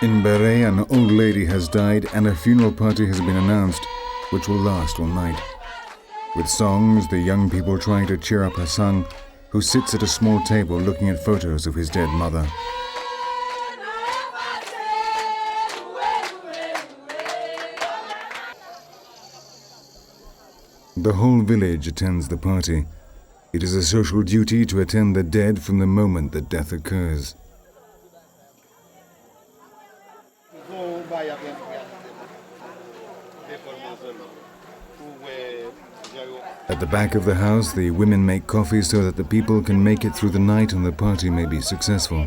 In Beret, an old lady has died and a funeral party has been announced, which will last all night. With songs, the young people try to cheer up her son, who sits at a small table looking at photos of his dead mother. The whole village attends the party. It is a social duty to attend the dead from the moment that death occurs. At the back of the house, the women make coffee so that the people can make it through the night and the party may be successful.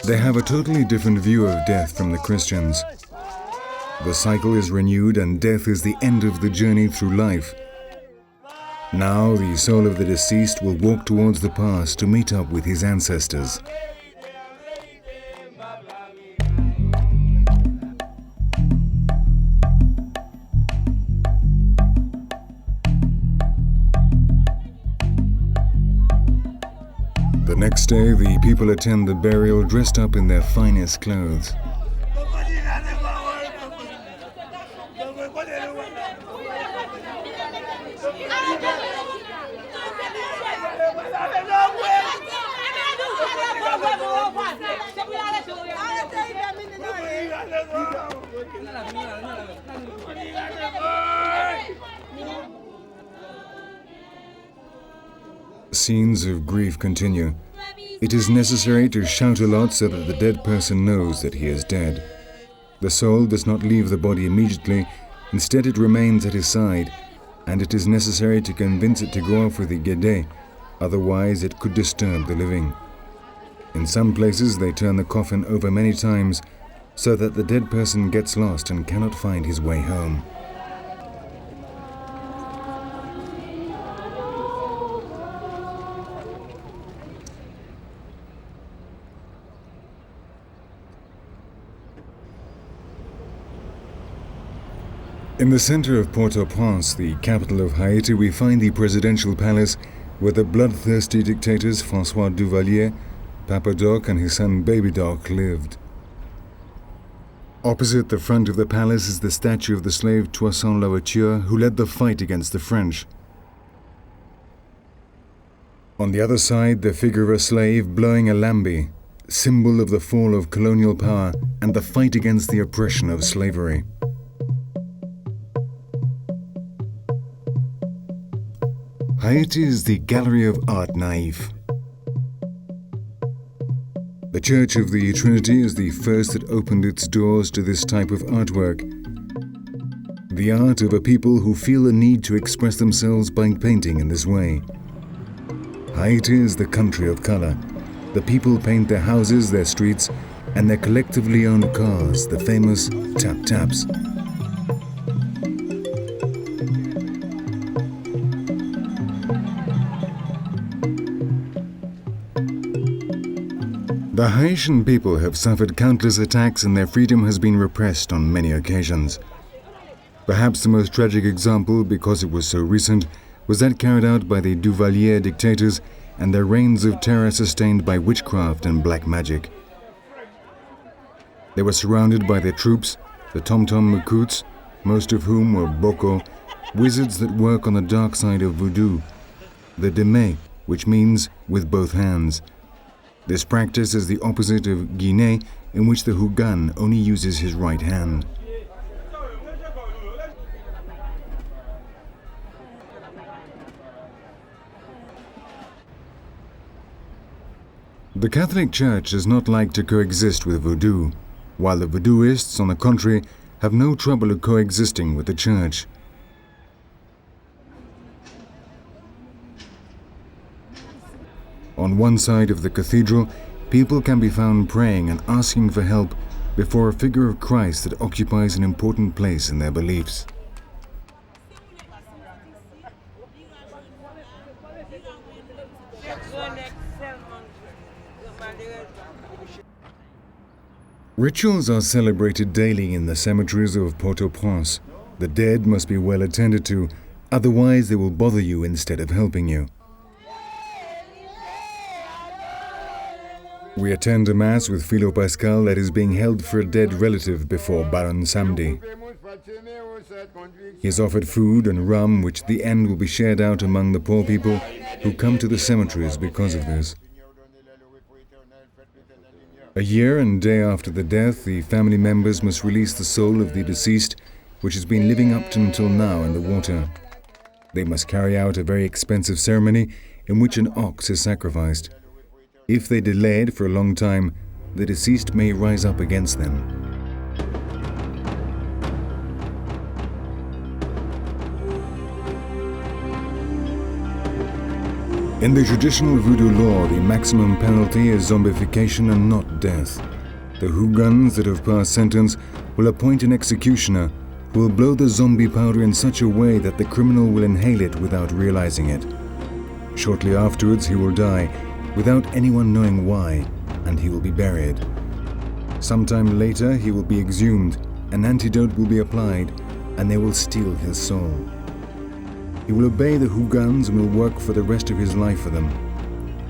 They have a totally different view of death from the Christians. The cycle is renewed and death is the end of the journey through life. Now the soul of the deceased will walk towards the past to meet up with his ancestors. The next day, the people attend the burial dressed up in their finest clothes. Scenes of grief continue. It is necessary to shout a lot so that the dead person knows that he is dead. The soul does not leave the body immediately, instead it remains at his side, and it is necessary to convince it to go off with the guédé, otherwise it could disturb the living. In some places they turn the coffin over many times so that the dead person gets lost and cannot find his way home. In the center of Port-au-Prince, the capital of Haiti, we find the presidential palace where the bloodthirsty dictators François Duvalier, Papa Doc and his son Baby Doc lived. Opposite the front of the palace is the statue of the slave Toussaint Louverture, who led the fight against the French. On the other side, the figure of a slave blowing a lambi, symbol of the fall of colonial power and the fight against the oppression of slavery. Haiti is the gallery of art naïf. The Church of the Trinity is the first that opened its doors to this type of artwork. The art of a people who feel a need to express themselves by painting in this way. Haiti is the country of color. The people paint their houses, their streets, and their collectively owned cars, the famous tap-taps. The Haitian people have suffered countless attacks and their freedom has been repressed on many occasions. Perhaps the most tragic example, because it was so recent, was that carried out by the Duvalier dictators and their reigns of terror sustained by witchcraft and black magic. They were surrounded by their troops, the Tom-Tom Makouts, most of whom were Boko, wizards that work on the dark side of Voodoo, the Demé, which means with both hands. This practice is the opposite of Guinea, in which the Houngan only uses his right hand. The Catholic Church does not like to coexist with Voodoo, while the Voodooists, on the contrary, have no trouble coexisting with the Church. On one side of the cathedral, people can be found praying and asking for help before a figure of Christ that occupies an important place in their beliefs. Rituals are celebrated daily in the cemeteries of Port-au-Prince. The dead must be well attended to, otherwise they will bother you instead of helping you. We attend a mass with Filo Pascal that is being held for a dead relative before Baron Sammedi. He is offered food and rum, which at the end will be shared out among the poor people who come to the cemeteries because of this. A year and day after the death, the family members must release the soul of the deceased, which has been living up until now in the water. They must carry out a very expensive ceremony in which an ox is sacrificed. If they delay it for a long time, the deceased may rise up against them. In the traditional Voodoo law, the maximum penalty is zombification and not death. The HOUNGANS that have passed sentence will appoint an executioner who will blow the zombie powder in such a way that the criminal will inhale it without realizing it. Shortly afterwards, he will die without anyone knowing why, and he will be buried. Sometime later, he will be exhumed, an antidote will be applied, and they will steal his soul. He will obey the HOUNGANS and will work for the rest of his life for them.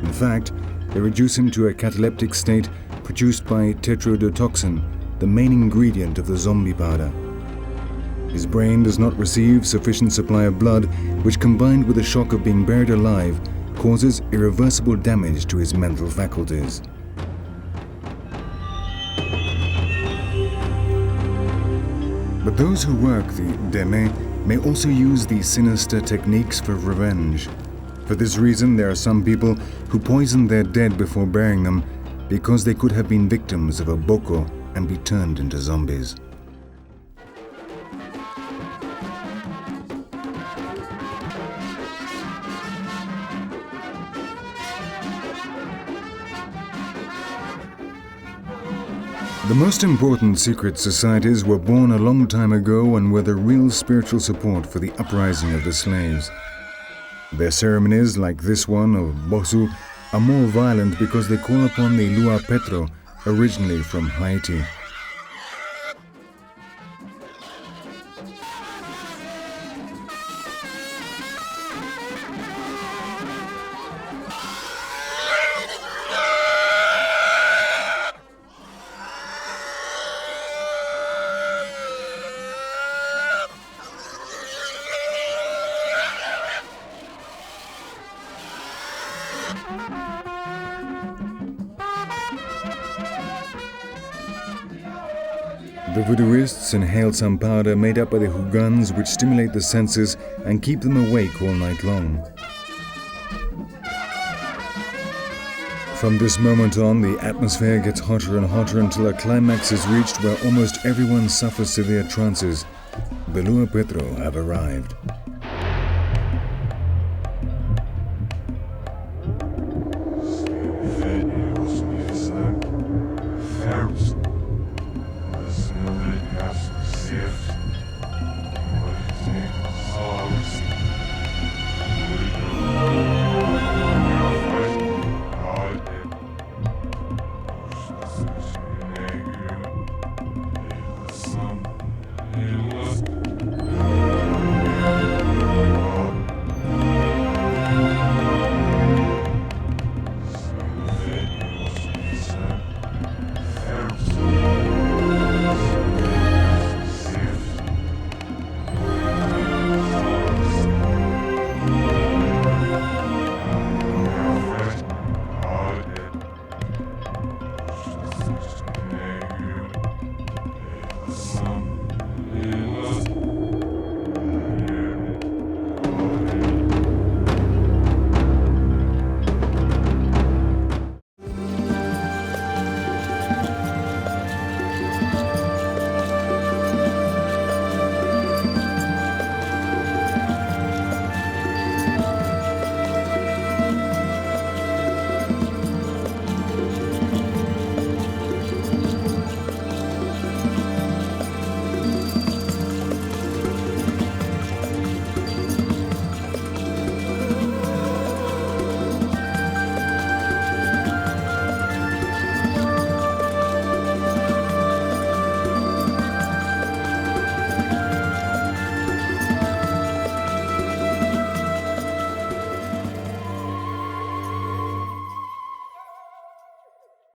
In fact, they reduce him to a cataleptic state produced by tetrodotoxin, the main ingredient of the zombie powder. His brain does not receive sufficient supply of blood, which combined with the shock of being buried alive, causes irreversible damage to his mental faculties. But those who work the deme may also use these sinister techniques for revenge. For this reason, there are some people who poison their dead before burying them because they could have been victims of a boko and be turned into zombies. The most important secret societies were born a long time ago and were the real spiritual support for the uprising of the slaves. Their ceremonies, like this one of Bosu, are more violent because they call upon the Lua Petro, originally from Haiti. The Voodooists inhale some powder made up by the HOUNGANS which stimulate the senses and keep them awake all night long. From this moment on, the atmosphere gets hotter and hotter until a climax is reached where almost everyone suffers severe trances. The Lua Petro have arrived.